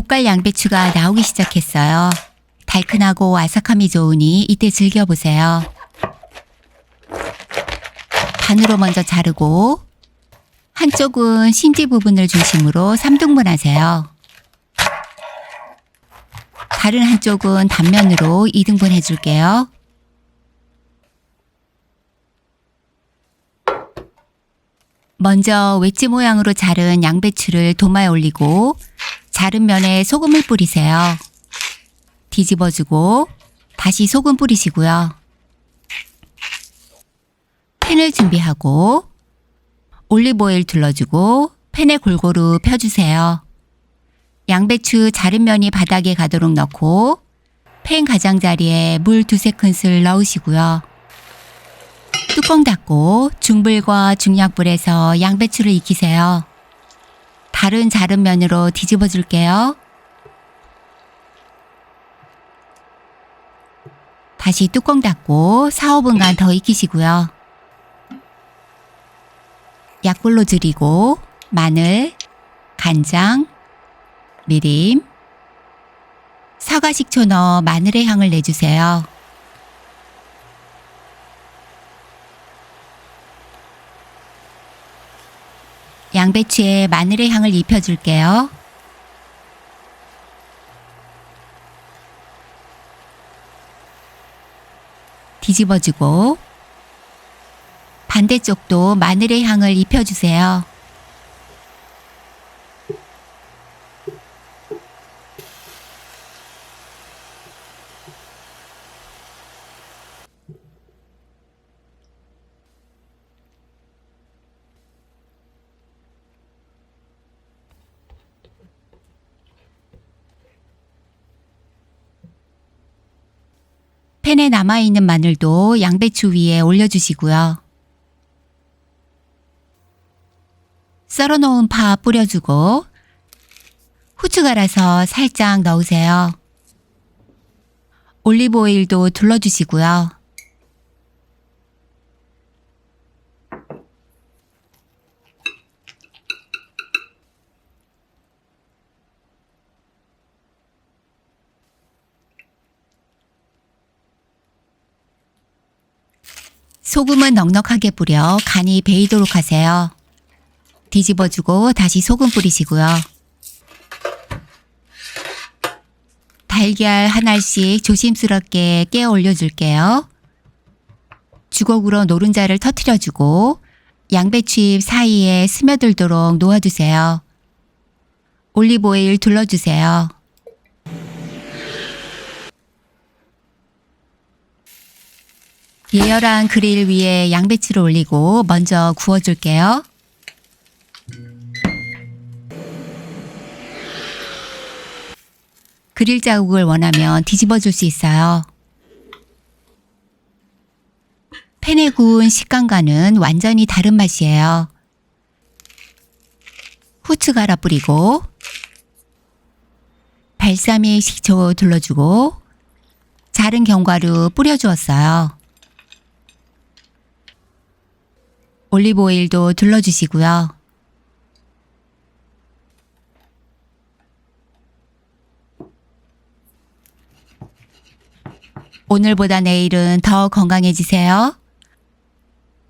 볶갈 양배추가 나오기 시작했어요. 달큰하고 아삭함이 좋으니 이때 즐겨보세요. 반으로 먼저 자르고 한쪽은 심지 부분을 중심으로 3등분 하세요. 다른 한쪽은 단면으로 2등분 해줄게요. 먼저 웨지 모양으로 자른 양배추를 도마에 올리고 자른 면에 소금을 뿌리세요. 뒤집어주고 다시 소금 뿌리시고요. 팬을 준비하고 올리브오일 둘러주고 팬에 골고루 펴주세요. 양배추 자른 면이 바닥에 가도록 넣고 팬 가장자리에 물 2-3큰술 넣으시고요. 뚜껑 닫고 중불과 중약불에서 양배추를 익히세요. 다른 자른 면으로 뒤집어 줄게요. 다시 뚜껑 닫고 4-5분간 더 익히시고요. 약불로 줄이고 마늘, 간장, 미림, 사과 식초 넣어 마늘의 향을 내주세요. 양배추에 마늘의 향을 입혀줄게요. 뒤집어주고 반대쪽도 마늘의 향을 입혀주세요. 팬에 남아있는 마늘도 양배추 위에 올려주시고요. 썰어놓은 파 뿌려주고 후추 갈아서 살짝 넣으세요. 올리브오일도 둘러주시고요. 소금은 넉넉하게 뿌려 간이 배이도록 하세요. 뒤집어주고 다시 소금 뿌리시고요. 달걀 한 알씩 조심스럽게 깨어 올려줄게요. 주걱으로 노른자를 터트려주고 양배추잎 사이에 스며들도록 놓아주세요. 올리브오일 둘러주세요. 예열한 그릴 위에 양배추를 올리고 먼저 구워줄게요. 그릴 자국을 원하면 뒤집어 줄 수 있어요. 팬에 구운 식감과는 완전히 다른 맛이에요. 후추 갈아 뿌리고 발사믹 식초 둘러주고 자른 견과류 뿌려주었어요. 올리브오일도 둘러주시고요. 오늘보다 내일은 더 건강해지세요.